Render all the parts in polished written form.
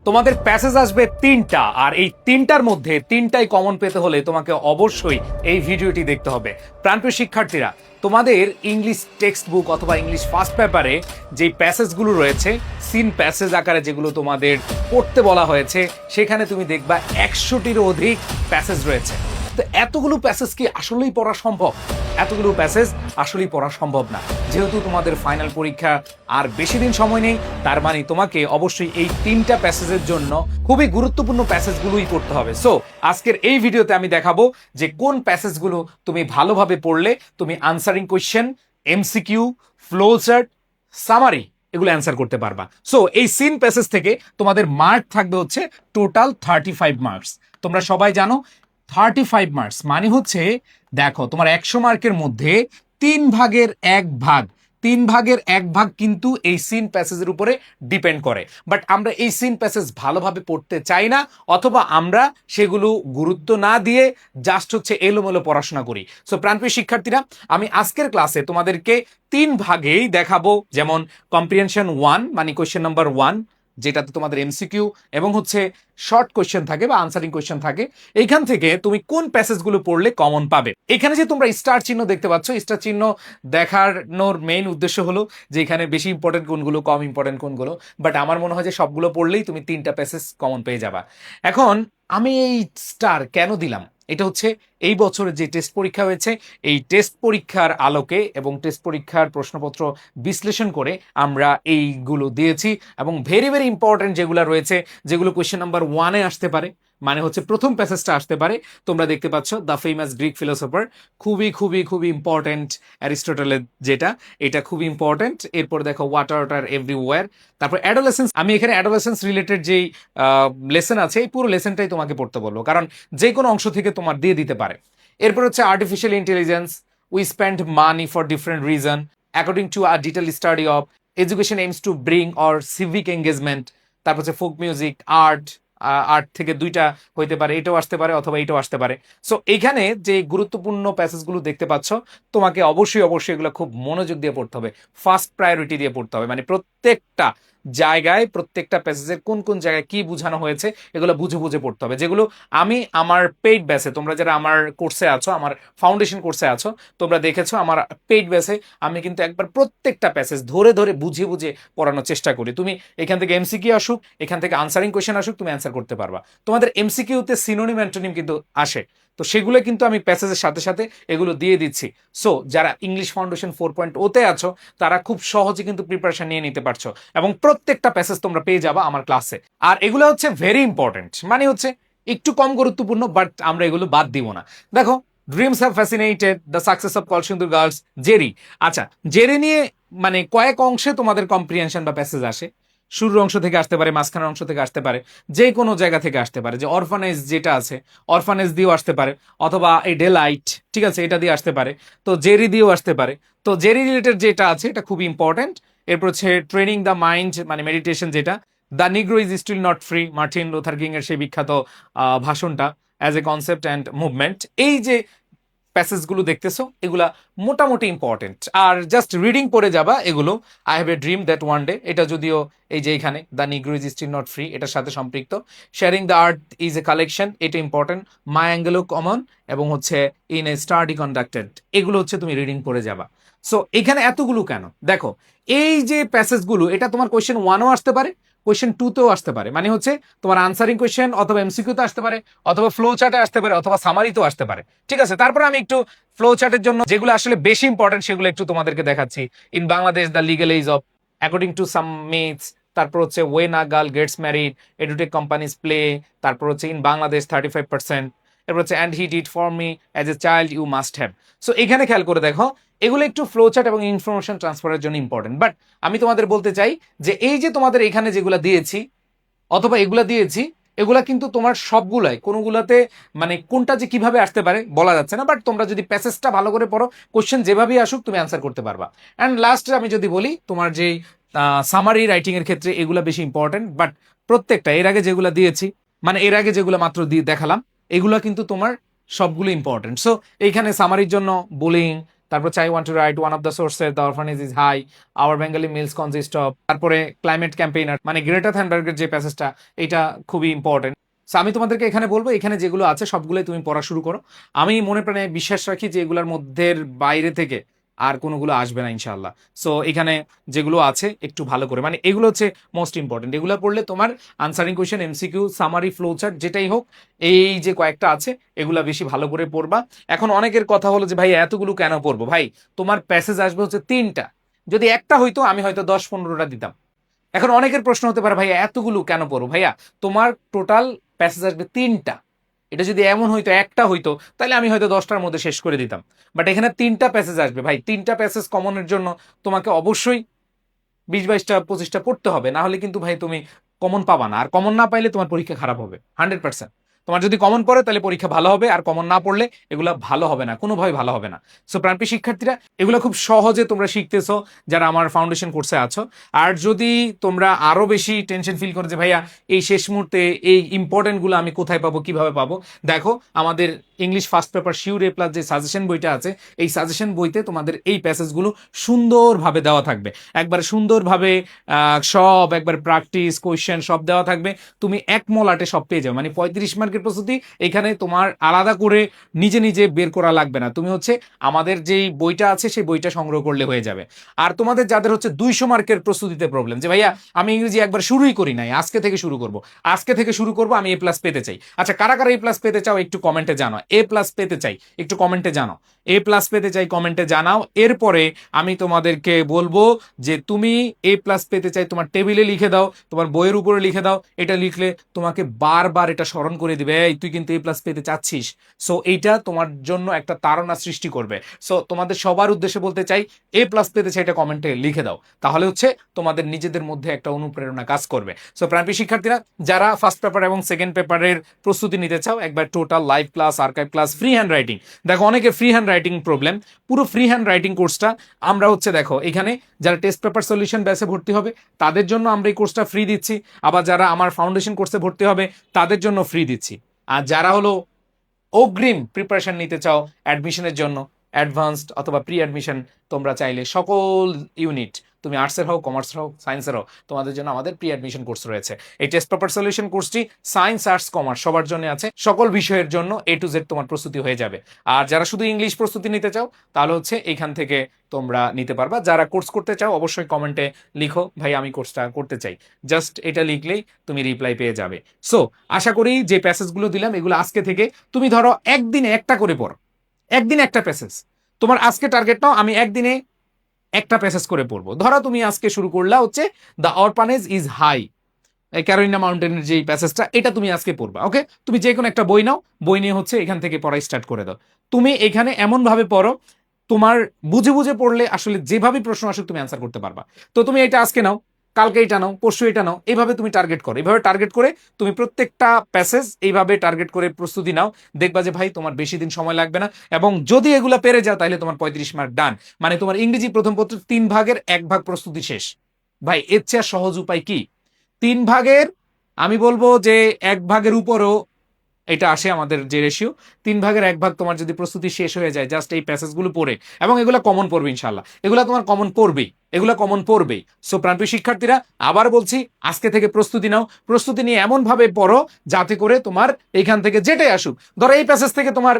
তোমাদের প্যাসেজ আসবে তিনটা, আর এই তিনটার মধ্যে তিনটাই কমন পেতে হলে তোমাকে অবশ্যই এই ভিডিওটি দেখতে হবে। প্রাণপ্রিয় শিক্ষার্থীরা, তোমাদের ইংলিশ টেক্সট বুক অথবা ইংলিশ ফার্স্ট পেপারে যেই প্যাসেজগুলো রয়েছে, সিন প্যাসেজ আকারে যেগুলো তোমাদের পড়তে বলা হয়েছে, সেখানে তুমি দেখবা 100টিরও অধিক প্যাসেজ রয়েছে। তো এতগুলো প্যাসেজ কি আসলেই পড়া সম্ভব? এতগুলো প্যাসেজ আসলেই পড়া সম্ভব না। যেহেতু তোমাদের ফাইনাল পরীক্ষা আর বেশি দিন সময় নেই, তার মানে তোমাকে অবশ্যই এই তিনটা প্যাসেজের জন্য খুবই গুরুত্বপূর্ণ প্যাসেজগুলোই পড়তে হবে। সো আজকের এই ভিডিওতে আমি দেখাবো যে কোন প্যাসেজগুলো তুমি ভালোভাবে পড়লে তুমি answering question, MCQ, flow chart, summary এগুলো অ্যান্সার করতে পারবা। সো এই সিন প্যাসেজ থেকে তোমাদের মার্ক থাকবে হচ্ছে টোটাল 35 মার্কস। তোমরা সবাই জানো 35 মার্কস মানে হচ্ছে, দেখো তোমার 100 মার্কের মধ্যে 3/1 ভাগ কিন্তু এই সিন প্যাসেজের উপরে ডিপেন্ড করে। বাট আমরা এই সিন প্যাসেজ ভালোভাবে পড়তে চাই না, অথবা আমরা সেগুলো গুরুত্ব না দিয়ে জাস্ট হচ্ছে এলোমেলো পড়াশোনা করি। সো প্রাণপ্রিয় শিক্ষার্থীরা, আমি আজকের ক্লাসে তোমাদেরকে 3 ভাগেই দেখাবো। যেমন কম্প্রিহেনশন 1 মানে কোয়েশ্চেন নাম্বার 1, যেটাতে তোমাদের এমসিকিউ এবং হচ্ছে শর্ট কোয়েশ্চেন থাকে বা আনসারিং কোয়েশ্চেন থাকে। এইখান থেকে তুমি কোন প্যাসেজগুলো পড়লে কমন পাবে। এখানে যে তোমরা স্টার চিহ্ন দেখতে পাচ্ছ, স্টার চিহ্ন দেখানোর মেইন উদ্দেশ্য হলো যে এখানে বেশি ইম্পর্টেন্ট কোনগুলো, কম ইম্পর্টেন্ট কোনগুলো। বাট আমার মনে হয় যে সবগুলো পড়লেই তুমি 3টা প্যাসেজ কমন পেয়ে যাবা। এখন আমি এই স্টার কেন দিলাম, এটা হচ্ছে এই বছরের যে টেস্ট পরীক্ষা হয়েছে, এই টেস্ট পরীক্ষার আলোকে এবং টেস্ট পরীক্ষার প্রশ্নপত্র বিশ্লেষণ করে আমরা এইগুলো দিয়েছি। এবং ভেরি ভেরি ইম্পর্টেন্ট যেগুলো রয়েছে, যেগুলো কোয়েশ্চেন নাম্বার 1-এ আসতে পারে, মানে হচ্ছে প্রথম প্যাসেজটা আসতে পারে। তোমরা দেখতে পাচ্ছ দ্য ফেমাস গ্রিক ফিলোসফার, খুবই খুবই খুবই ইম্পর্টেন্ট। অ্যারিস্টটলের যেটা, এটা খুবই ইম্পর্টেন্ট। এরপর দেখো ওয়াটার এভরিওয়্যার। তারপর অ্যাডোলেসেন্স, আমি এখানে অ্যাডোলেসেন্স রিলেটেড যেই লেসন আছে, এই পুরো লেসনটাই তোমাকে পড়তে বলবো, কারণ যে কোনো অংশ থেকে তোমার দিয়ে দিতে পারে। এরপর হচ্ছে artificial intelligence, we spend money for different reason according to a detail study of education aims to bring or civic engagement. তারপর হচ্ছে ফোক মিউজিক, আর্ট থেকে 2টা হইতে পারে, এটাও আসতে পারে অথবা এটাও আসতে পারে। সো এইখানে যে গুরুত্বপূর্ণ প্যাসেজগুলো দেখতে পাচ্ছ, তোমাকে অবশ্যই অবশ্যই এগুলো খুব মনোযোগ দিয়ে পড়তে হবে, ফার্স্ট প্রায়োরিটি দিয়ে পড়তে হবে। মানে প্রত্যেকটা জায়গায়, প্রত্যেকটা প্যাসেজের কোন কোন জায়গায় কি বোঝানো হয়েছে, এগুলো বুঝে বুঝে পড়তে হবে। যেগুলো আমি আমার পেইড ব্যাচে, তোমরা যারা আমার কোর্সে আছো, আমার ফাউন্ডেশন কোর্সে আছো, তোমরা দেখেছো আমার পেইড ব্যাচে আমি কিন্তু একবার প্রত্যেকটা প্যাসেজ ধরে ধরে বুঝিয়ে বুঝে পড়ানোর চেষ্টা করি। তুমি এখান থেকে এমসিকিউ আসুক, এখান থেকে আনসারিং কোয়েশ্চেন আসুক, তুমি অ্যান্সার করতে পারবা। তোমাদের এমসিকিউতে সিনোনিম অ্যান্টোনিম কিন্তু আসে, তো সেগুলো কিন্তু আমি প্যাসেজের সাথে সাথে এগুলো দিয়ে দিচ্ছি। সো যারা ইংলিশ ফাউন্ডেশন 4.0-তে আছো, তারা খুব সহজে কিন্তু প্রিপারেশন নিয়ে নিতে পারছো, এবং প্রত্যেকটা প্যাসেজ তোমরা পেয়ে যাবা আমার ক্লাসে। আর এগুলো হচ্ছে ভেরি ইম্পর্টেন্ট, মানে হচ্ছে একটু কম গুরুত্বপূর্ণ, বাট আমরা এগুলো বাদ দিব না। দেখো, dreams have fascinated the success of Kalsindur girls, Jerry. আচ্ছা, জেরি নিয়ে মানে কয়েক অংশে তোমাদের কম্প্রিহেনশন বা প্যাসেজ আসে। শুরুর অংশ থেকে আসতে পারে, মাঝখানের অংশ থেকে আসতে পারে, যে কোনো জায়গা থেকে আসতে পারে। যে অরফানেজ যেটা আছে, অরফানেজ দিয়েও আসতে পারে, অথবা এই ডেলাইট, ঠিক আছে, এটা দিয়ে আসতে পারে। তো জেরি দিয়েও আসতে পারে। তো জেরি রিলেটেড যেটা আছে, এটা খুবই ইম্পর্টেন্ট। এরপর হচ্ছে ট্রেনিং দ্য মাইন্ড, মানে মেডিটেশন যেটা, the negro is still not free, Martin Luther King এর সেই বিখ্যাত ভাষণটা, as a concept and movement. এই যে প্যাসেজগুলো দেখতেছো, এগুলা মোটামুটি ইম্পর্টেন্ট। আর জাস্ট রিডিং পড়ে যাবা এগুলো। I have a dream that one day, এটা যদিও এই যে এখানে the negro is still not free এটার সাথে সম্পৃক্ত। Sharing the earth is a collection, এটা ইম্পর্টেন্ট। মাই অ্যাঙ্গেলো কমন, এবং হচ্ছে ইন এ স্টাডি কন্ডাক্টেড, এগুলো হচ্ছে তুমি রিডিং পড়ে যাবা। সো এখানে এতগুলো কেন? দেখো, এই যে প্যাসেজগুলো, এটা তোমার কোয়েশ্চেন 1-ও আসতে পারে, কোয়েশ্চেন 2-তেও আসতে পারে। মানে হচ্ছে তোমার আনসারিং কোয়েশ্চেন অথবা এমসিকিউতে আসতে পারে, অথবা ফ্লো চার্টে আসতে পারে, অথবা সামারিতেও আসতে পারে। ঠিক আছে, তারপরে আমি একটু ফ্লো চার্টের জন্য যেগুলো আসলে বেশি ইম্পর্টেন্ট সেগুলো একটু তোমাদেরকে দেখাচ্ছি। In Bangladesh the legal age of according to some myths. তারপর হচ্ছে when a girl gets married edutech companies play. তারপর হচ্ছে ইন বাংলাদেশ 35%। এরপর হচ্ছে and he did for me as a child you must have. So এখানে খেয়াল করে দেখো, এগুলো একটু ফ্লো চার্ট এবং ইনফরমেশন ট্রান্সফারের জন্য ইম্পর্টেন্ট। বাট আমি তোমাদের বলতে চাই যে এই যে তোমাদের এখানে যেগুলো দিয়েছি অথবা এগুলা দিয়েছি, এগুলা কিন্তু তোমার সবগুলাই, কোনোগুলাতে মানে কোনটা যে কিভাবে আসতে পারে বলা যাচ্ছে না। বাট তোমরা যদি প্যাসেজটা ভালো করে পড়ো, কোশ্চেন যেভাবেই আসুক তুমি অ্যান্সার করতে পারবা। অ্যান্ড লাস্টে আমি যদি বলি, তোমার যেই সামারি রাইটিং এর ক্ষেত্রে এগুলা বেশি ইম্পর্টেন্ট। বাট প্রত্যেকটা এর আগে যেগুলো দিয়েছি, মানে এর আগে যেগুলো মাত্র দিয়ে দেখালাম, এগুলা কিন্তু তোমার সবগুলো ইম্পর্টেন্ট। সো এইখানে সামারির জন্য বুলিং, তারপর চাই want to write one of the sources the orphanage is high, our Bengali meals consist of, তারপরে ক্লাইমেট ক্যাম্পেইনার মানে গ্রেটা থ্যানবার্গের যে প্যাসেজটা, এটা খুবই ইম্পর্টেন্ট। সো আমি তোমাদেরকে এখানে বলবো এখানে যেগুলো আছে সবগুলোই তুমি পড়া শুরু করো। আমি মনে প্রাণে বিশ্বাস রাখি যে এগুলোর মধ্যে বাইরে থেকে আর কোনোগুলো আসবে না ইনশাআল্লাহ। সো এখানে যেগুলো আছে একটু ভালো করে, মানে এগুলো হচ্ছে মোস্ট ইম্পর্টেন্ট, এগুলো পড়লে তোমার answering question, MCQ, summary, flow chart যেটাই হোক, এই যে কয়েকটা আছে এগুলা বেশি ভালো করে পড়বা। এখন অনেকের কথা হলো যে ভাই এতগুলো কেন পড়বো? ভাই তোমার প্যাসেজ আসবে হচ্ছে 3টা, যদি একটা হইতো আমি হয়তো 10-15টা দিতাম। এখন অনেকের প্রশ্ন হতে পারে ভাইয়া এতগুলো কেন পড়ো? ভাইয়া তোমার টোটাল প্যাসেজ আসবে 3টা, এটা যদি এমন হইতো একটা হইতো তাহলে আমি হয়তো 10টার মধ্যে শেষ করে দিতাম, বাট এখানে 3টা প্যাসেজ আসবে ভাই। 3টা প্যাসেজ কমনের জন্য তোমাকে অবশ্যই 20-22টা 25টা পড়তে হবে, না হলে কিন্তু ভাই তুমি কমন পাবা না, আর কমন না পাইলে তোমার পরীক্ষা খারাপ হবে 100%। তোমার যদি কমন পড়ে তাহলে পরীক্ষা ভালো হবে, আর কমন না পড়লে এগুলো ভালো হবে না, কোনোভাবে ভালো হবে না। সো প্রাণপ্রিয় শিক্ষার্থীরা, এগুলো খুব সহজে তোমরা শিখতেছো যারা আমার ফাউন্ডেশন কোর্সে আছো। আর যদি তোমরা আরো বেশি টেনশন ফিল করো যে ভাইয়া এই শেষ মুহূর্তে এই ইম্পর্টেন্টগুলো আমি কোথায় পাবো, কিভাবে পাবো, দেখো আমাদের ইংলিশ ফার্স্ট পেপার শিওর এ প্লাস যে সাজেশন বইটা আছে, এই সাজেশন বইতে তোমাদের এই প্যাসেজগুলো সুন্দরভাবে দেওয়া থাকবে, একবারে সুন্দরভাবে সব একবার প্র্যাকটিস কোয়েশ্চেন সব দেওয়া থাকবে। তুমি এক মলাটে সব পেয়ে যাবে, মানে 35 মার্কের প্রস্তুতি এখানে তোমার আলাদা করে নিজে নিজে বের করা লাগবে না, তুমি হচ্ছে আমাদের যেই বইটা আছে সেই বইটা সংগ্রহ করলে হয়ে যাবে। আর তোমাদের যাদের হচ্ছে 200 মার্কের প্রস্তুতিতে প্রবলেম যে ভাইয়া আমি ইংরেজি একবার শুরুই করি নাই, আজকে থেকে শুরু করব, আজকে থেকে শুরু করব, আমি A+ পেতে চাই। আচ্ছা, কারা কারা A+ পেতে চাও একটু কমেন্টে জানাও। A+ পেতে চাই একটু কমেন্টে জানাও, A+ পেতে চাই কমেন্টে জানাও। এরপরে আমি তোমাদেরকে বলবো যে তুমি A+ পেতে চাই তোমার টেবিলে লিখে দাও, তোমার বইয়ের উপরে লিখে দাও। এটা লিখলে তোমাকে বারবার এটা স্মরণ করে দিবে, এই তুই কিন্তু A+ পেতে চাচ্ছিস। সো এইটা তোমার জন্য একটা তাড়না সৃষ্টি করবে। সো তোমাদের সবার উদ্দেশ্যে বলতে চাই, A+ পেতে চাই এটা কমেন্টে লিখে দাও, তাহলে হচ্ছে তোমাদের নিজেদের মধ্যে একটা অনুপ্রেরণা কাজ করবে। সো প্রাণপ্রিয় শিক্ষার্থীরা, যারা ফার্স্ট পেপার এবং সেকেন্ড পেপারের প্রস্তুতি নিতে চাও, একবার total live class, archive class, free hand writing, দেখো অনেকে ফ্রি হ্যান্ড রাইটিং প্রবলেম, পুরো ফ্রি হ্যান্ড রাইটিং কোর্সটা আমরা হচ্ছে দেখো এখানে যারা টেস্ট পেপার সলিউশন ব্যাচে ভর্তি হবে তাদের জন্য আমরা এই কোর্সটা ফ্রি দিচ্ছি, আবার যারা আমার ফাউন্ডেশন কোর্সে ভর্তি হবে তাদের জন্য ফ্রি দিচ্ছি। আর যারা হলো অগ্রিম প্রিপারেশন নিতে চাও অ্যাডমিশনের জন্য, অ্যাডভান্সড অথবা প্রি অ্যাডমিশন, তোমরা চাইলে সকল ইউনিট, তুমি আর্টসের হোক, কমার্সের হোক, সায়েন্সের হোক, তোমাদের জন্য আমাদের প্রি অ্যাডমিশন কোর্স রয়েছে। এই টেস্ট পেপার সলিউশন কোর্সটি সায়েন্স, আর্টস, কমার্স সবার জন্য আছে, সকল বিষয়ের জন্য A to Z তোমার প্রস্তুতি হয়ে যাবে। আর যারা শুধু ইংলিশ প্রস্তুতি নিতে চাও তাহলে হচ্ছে এইখান থেকে তোমরা নিতে পারবা। যারা কোর্স করতে চাও অবশ্যই কমেন্টে লিখো ভাই আমি কোর্সটা করতে চাই, জাস্ট এটা লিখলেই তুমি রিপ্লাই পেয়ে যাবে। সো আশা করি যে প্যাসেজগুলো দিলাম এগুলো আজকে থেকে তুমি ধরো একদিনে একটা করে পড়ো, একদিনে একটা প্যাসেজ। তোমার আজকে টার্গেট নাও আমি একদিনে একটা প্যাসেজ করে পড়বো। ধরো তুমি আজকে শুরু করলা হচ্ছে the orphanage is high, Carolina মাউন্টেনের যে প্যাসেজটা, এটা তুমি আজকে পড়বা। ওকে, তুমি যে কোনো একটা বই নাও, বই নিয়ে হচ্ছে এখান থেকে পড়া স্টার্ট করে দাও। তুমি এখানে এমন ভাবে পড়ো তোমার বুঝে বুঝে পড়লে আসলে যেভাবে প্রশ্ন আসুক তুমি অ্যান্সার করতে পারবা। তো তুমি এটা আজকে নাও, কালকে এটা নাও, পরশু এটা নাও, এইভাবে তুমি টার্গেট করো, এইভাবে টার্গেট করে তুমি প্রত্যেকটা প্যাসেজ এইভাবে টার্গেট করে প্রস্তুতি নাও, দেখবা যে ভাই তোমার বেশি দিন সময় লাগবে না। এবং যদি এগুলা পেরে যাও তাহলে তোমার 35 মার্ক ডান, মানে তোমার ইংরেজি প্রথম পত্র 3 ভাগের 1 ভাগ প্রস্তুতি শেষ। ভাই এর চেয়ে সহজ উপায় কি? 3 ভাগের, আমি বলবো যে 1 ভাগের উপরও এটা আসে আমাদের যে রেশিও, 3 ভাগের 1 ভাগ তোমার যদি প্রস্তুতি শেষ হয়ে যায় জাস্ট এই প্যাসেজগুলো পড়ে, এবং এগুলো কমন পড়বে ইনশাল্লাহ, এগুলো তোমার কমন পড়বেই, এগুলো কমন পড়বেই। সো প্রাণপ্রিয় শিক্ষার্থীরা, আবার বলছি আজকে থেকে প্রস্তুতি নাও, প্রস্তুতি নিয়ে এমন ভাবে পড়ো যাতে করে তোমার এইখান থেকে যেটাই আসুক, ধরো এই প্যাসেজ থেকে তোমার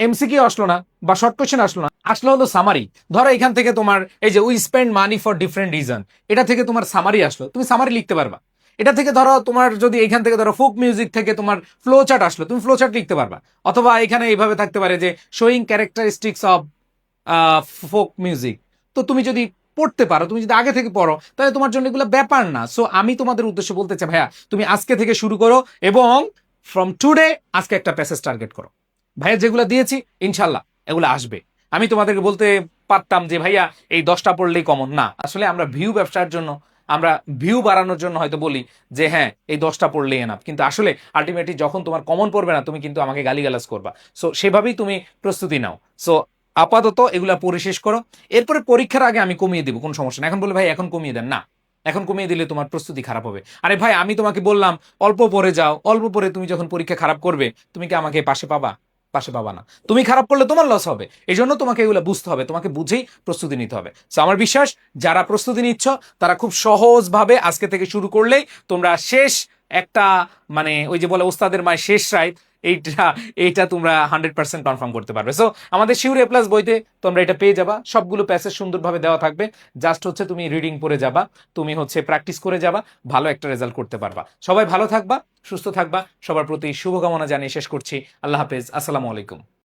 এমসিকিউ আসলো না বা শর্ট কোয়েশ্চেন আসলো না, আসলো হলো সামারি। ধরো এখান থেকে তোমার এই যে we spend money for different reason, এটা থেকে তোমার সামারি আসলো, তুমি সামারি লিখতে পারবা। এটা থেকে ধরো তোমার যদি এখান থেকে ধরো ফোক মিউজিক থেকে তোমার ফ্লো চার্ট আসলো, তুমি ফ্লো চার্ট লিখতে পারবা। অথবা এখানে এইভাবে থাকতে পারে যে showing characteristics of folk music, তো তুমি যদি পড়তে পারো, তুমি যদি আগে থেকে পড়ো, তাহলে তোমার জন্য এগুলো ব্যাপার না। সো আমি তোমাদের উদ্দেশ্যে বলতে চাই ভাইয়া তুমি আজকে থেকে শুরু করো, এবং ফ্রম টুডে আজকে একটা প্যাসেজ টার্গেট করো। ভাইয়া যেগুলো দিয়েছি ইনশাল্লাহ এগুলো আসবে। আমি তোমাদেরকে বলতে পারতাম যে ভাইয়া এই 10টা পড়লেই কমন, না, আসলে আমরা ভিউ ব্যবসার জন্য, আমরা ভিউ বাড়ানোর জন্য হয়তো বলি যে হ্যাঁ এই 10টা পড়লেই এনাফ, কিন্তু আসলে আলটিমেটলি যখন তোমার কমন পড়বে না তুমি কিন্তু আমাকে গালিগালাজ করবা। সো সেভাবেই তুমি প্রস্তুতি নাও। সো আপাতত এগুলা পড়ে শেষ করো, এরপরে পরীক্ষার আগে আমি কমিয়ে দিব, কোনো সমস্যা না। এখন বলে ভাই এখন কমিয়ে দেন, না, এখন কমিয়ে দিলে তোমার প্রস্তুতি খারাপ হবে। আরে ভাই আমি তোমাকে বললাম অল্প পড়ে যাও, অল্প পড়ে তুমি যখন পরীক্ষা খারাপ করবে তুমি কি আমাকে পাশে পাবা? পাশে পাবা না। তুমি খারাপ করলে তোমার লস হবে, এই জন্য তোমাকে এগুলো বুঝতে হবে, তোমাকে বুঝেই প্রস্তুতি নিতে হবে। তো আমার বিশ্বাস যারা প্রস্তুতি নিচ্ছ তারা খুব সহজভাবে আজকে থেকে শুরু করলেই তোমরা শেষ একটা, মানে ওই যে বলে ওস্তাদের মায়ের শেষ রাইট, এইটা এইটা তোমরা 100% কনফার্ম করতে পারবে। সো আমাদের শিউর এ প্লাস বইতে তোমরা এটা পেয়ে যাবা, সবগুলো প্যাসেজ সুন্দরভাবে দেওয়া থাকবে। জাস্ট হচ্ছে তুমি রিডিং পড়ে যাবা, তুমি হচ্ছে প্র্যাকটিস করে যাবা, ভালো একটা রেজাল্ট করতে পারবা। সবাই ভালো থাকবা, সুস্থ থাকবা, সবার প্রতি শুভকামনা জানিয়ে শেষ করছি। আল্লাহ হাফেজ, আসসালামু আলাইকুম।